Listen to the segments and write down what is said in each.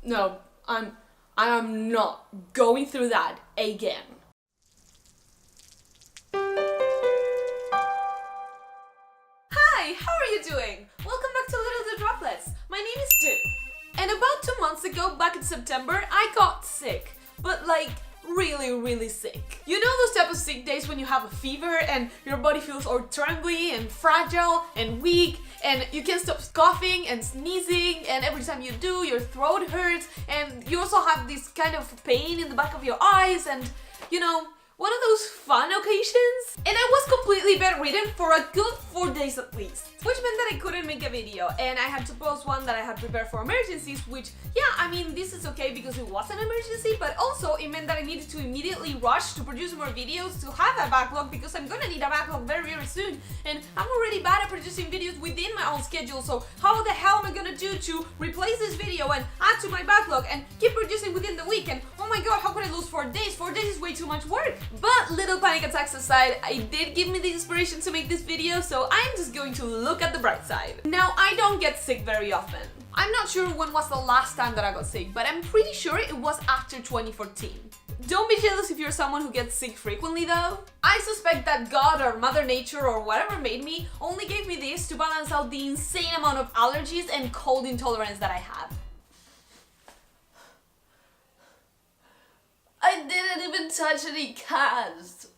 No, I am not going through that again. Hi, how are you doing? Welcome back to LittleDewDroplets. My name is Du. And about 2 months ago, back in September, I got sick. But like, really sick. You know those type of sick days when you have a fever and your body feels all trembly and fragile and weak and you can't stop coughing and sneezing, and every time you do your throat hurts, and you also have this kind of pain in the back of your eyes, and you know, one of those fun occasions. And I was completely bedridden for a good 4 days at least, which meant that I couldn't make a video and I had to post one that I had prepared for emergencies, which, yeah, I mean, this is okay because it was an emergency, but also it meant that I needed to immediately rush to produce more videos to have a backlog, because I'm gonna need a backlog very soon, and I'm already bad at producing videos within my own schedule, so how the hell am I gonna do to replace this video and add to my backlog and keep producing within the week? And oh my god, how could I lose 4 days? 4 days is way too much work. But little panic attacks aside, it did give me the inspiration to make this video, so I'm just going to look at the bright side. Now, I don't get sick very often. I'm not sure when was the last time that I got sick, but I'm pretty sure it was after 2014. Don't be jealous if you're someone who gets sick frequently though. I suspect that God or Mother Nature or whatever made me only gave me this to balance out the insane amount of allergies and cold intolerance that I have. I didn't even touch any cats.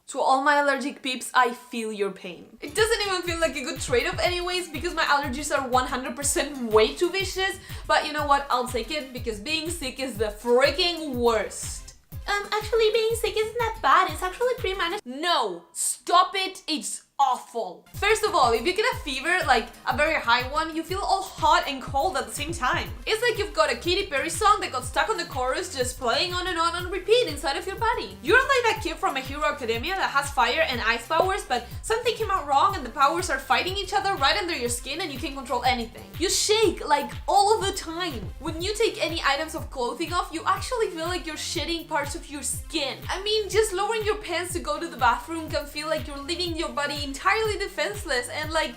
To all my allergic peeps, I feel your pain. It doesn't even feel like a good trade-off anyways, because my allergies are 100% way too vicious, but you know what, I'll take it, because being sick is the freaking worst. Actually being sick isn't that bad, it's actually pretty manageable. No, stop it, it's awful. First of all, if you get a fever, like a very high one, you feel all hot and cold at the same time. It's like you've got a Katy Perry song that got stuck on the chorus just playing on and repeat inside of your body. You're like that kid from My Hero Academia that has fire and ice powers, but something came out wrong and the powers are fighting each other right under your skin and you can't control anything. You shake like all of the time. When you take any items of clothing off, you actually feel like you're shedding parts of your skin. I mean, just lowering your pants to go to the bathroom can feel like you're leaving your body entirely defenseless and like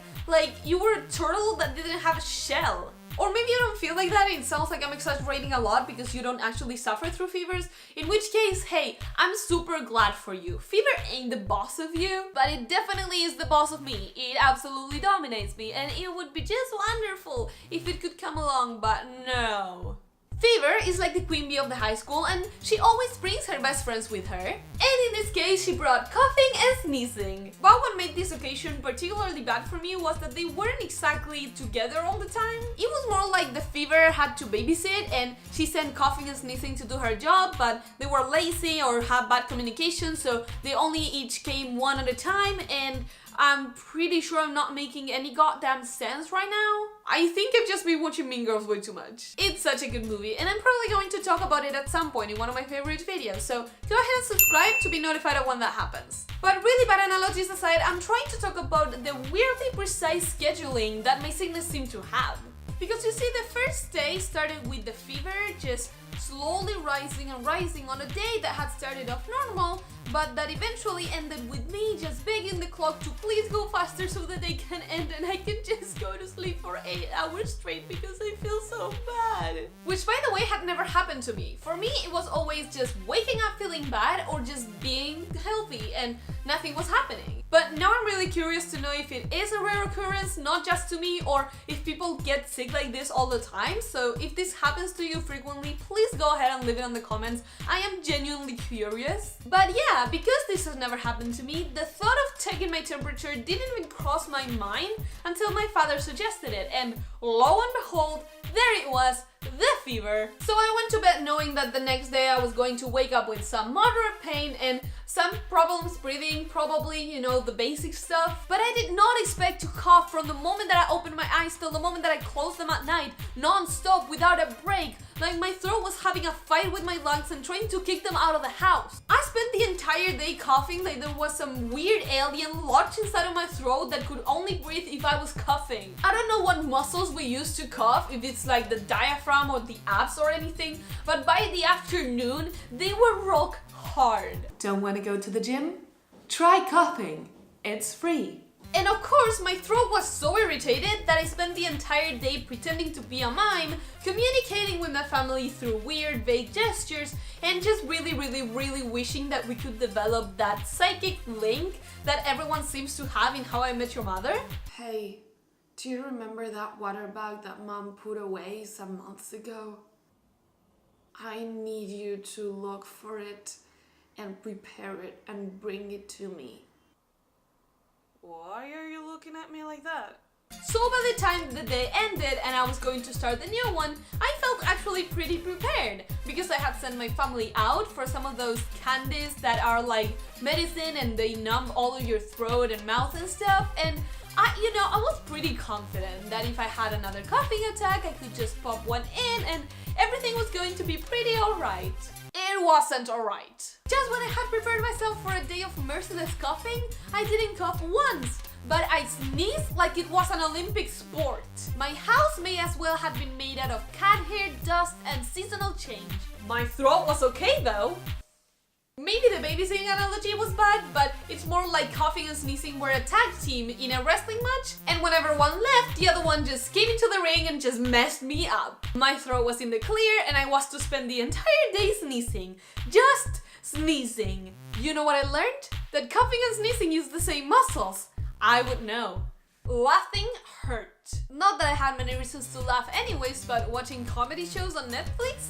you were a turtle that didn't have a shell. Or maybe you don't feel like that, it sounds like I'm exaggerating a lot because you don't actually suffer through fevers, in which case, hey, I'm super glad for you. Fever ain't the boss of you, but it definitely is the boss of me. It absolutely dominates me, and it would be just wonderful if it could come along, but no. Fever is like the queen bee of the high school, and she always brings her best friends with her. And in this case, she brought coughing and sneezing. But what made this occasion particularly bad for me was that they weren't exactly together all the time. It was more like the fever had to babysit, and she sent coughing and sneezing to do her job, but they were lazy or had bad communication, so they only each came one at a time, and I'm pretty sure I'm not making any goddamn sense right now. I think I've just been watching Mean Girls way too much. It's such a good movie, and I'm probably going to talk about it at some point in one of my favorite videos, so go ahead and subscribe to be notified of when that happens. But really bad analogies aside, I'm trying to talk about the weirdly precise scheduling that my sickness seemed to have. Because you see, the first day started with the fever just slowly rising and rising on a day that had started off normal, but that eventually ended with me just begging the clock to please go faster so that they can end and I can just go to sleep for 8 hours straight because I feel so bad. Which, by the way, had never happened to me. For me, it was always just waking up feeling bad or just being healthy and nothing was happening. But now I'm really curious to know if it is a rare occurrence, not just to me, or if people get sick like this all the time. So if this happens to you frequently, please go ahead and leave it in the comments. I am genuinely curious. But yeah, because this has never happened to me, the thought of checking my temperature didn't even cross my mind until my father suggested it, and lo and behold, there it was, the fever. So I went to bed knowing that the next day I was going to wake up with some moderate pain and some problems breathing, probably, you know, the basic stuff. But I did not expect to cough from the moment that I opened my eyes till the moment that I closed them at night, non-stop, without a break. Like my throat was having a fight with my lungs and trying to kick them out of the house. I spent the entire day coughing like there was some weird alien lodged inside of my throat that could only breathe if I was coughing. I don't know what muscles we use to cough, if it's like the diaphragm or the abs or anything, but by the afternoon, they were rock hard. Don't want to go to the gym? Try coughing. It's free. And of course, my throat was so irritated that I spent the entire day pretending to be a mime, communicating with my family through weird, vague gestures, and just really wishing that we could develop that psychic link that everyone seems to have in How I Met Your Mother. Hey, do you remember that water bag that Mom put away some months ago? I need you to look for it and prepare it and bring it to me. Why are you looking at me like that? So by the time the day ended and I was going to start the new one, I felt actually pretty prepared because I had sent my family out for some of those candies that are like medicine and they numb all of your throat and mouth and stuff, and I was pretty confident that if I had another coughing attack, I could just pop one in and everything was going to be pretty alright. It wasn't alright. Just when I had prepared myself for a day of merciless coughing, I didn't cough once, but I sneezed like it was an Olympic sport. My house may as well have been made out of cat hair, dust, and seasonal change. My throat was okay though. Maybe the babysitting analogy was bad, but it's more like coughing and sneezing were a tag team in a wrestling match, and whenever one left, the other one just came into the ring and just messed me up. My throat was in the clear and I was to spend the entire day sneezing. Just sneezing. You know what I learned? That coughing and sneezing use the same muscles. I would know. Laughing hurt. Not that I had many reasons to laugh anyways, but watching comedy shows on Netflix?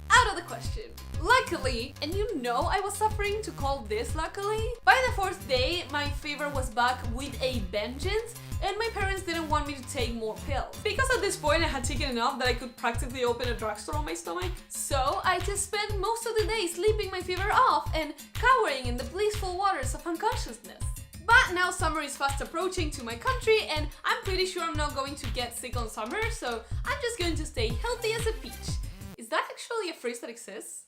Out of the question. Luckily, and you know I was suffering to call this luckily, by the fourth day my fever was back with a vengeance and my parents didn't want me to take more pills. Because at this point I had taken enough that I could practically open a drugstore on my stomach. So I just spent most of the day sleeping my fever off and cowering in the blissful waters of unconsciousness. But now summer is fast approaching to my country and I'm pretty sure I'm not going to get sick on summer, so I'm just going to stay healthy as a peach. Is that actually a phrase that exists?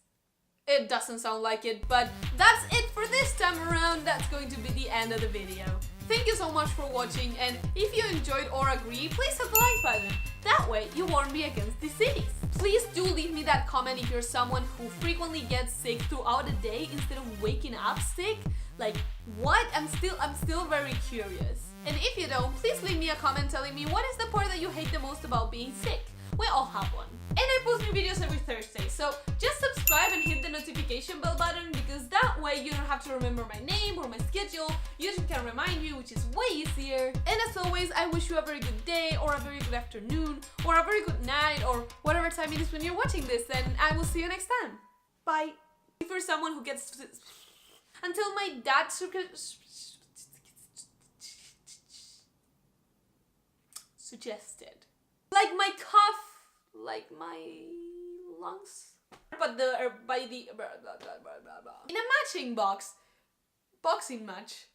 It doesn't sound like it, but that's it for this time around. That's going to be the end of the video. Thank you so much for watching, and if you enjoyed or agree, please hit the like button. That way you won't be against disease. Please do leave me that comment if you're someone who frequently gets sick throughout the day instead of waking up sick. Like, what? I'm still very curious. And if you don't, please leave me a comment telling me what is the part that you hate the most about being sick. We all have one. And I post new videos every Thursday, so just subscribe and hit the notification bell button because that way you don't have to remember my name or my schedule. YouTube can remind you, which is way easier. And as always, I wish you a very good day or a very good afternoon or a very good night or whatever time it is when you're watching this, and I will see you next time. Bye. For someone who gets... Until my dad... suggested. Like my cough, like my lungs. But in a matching boxing match.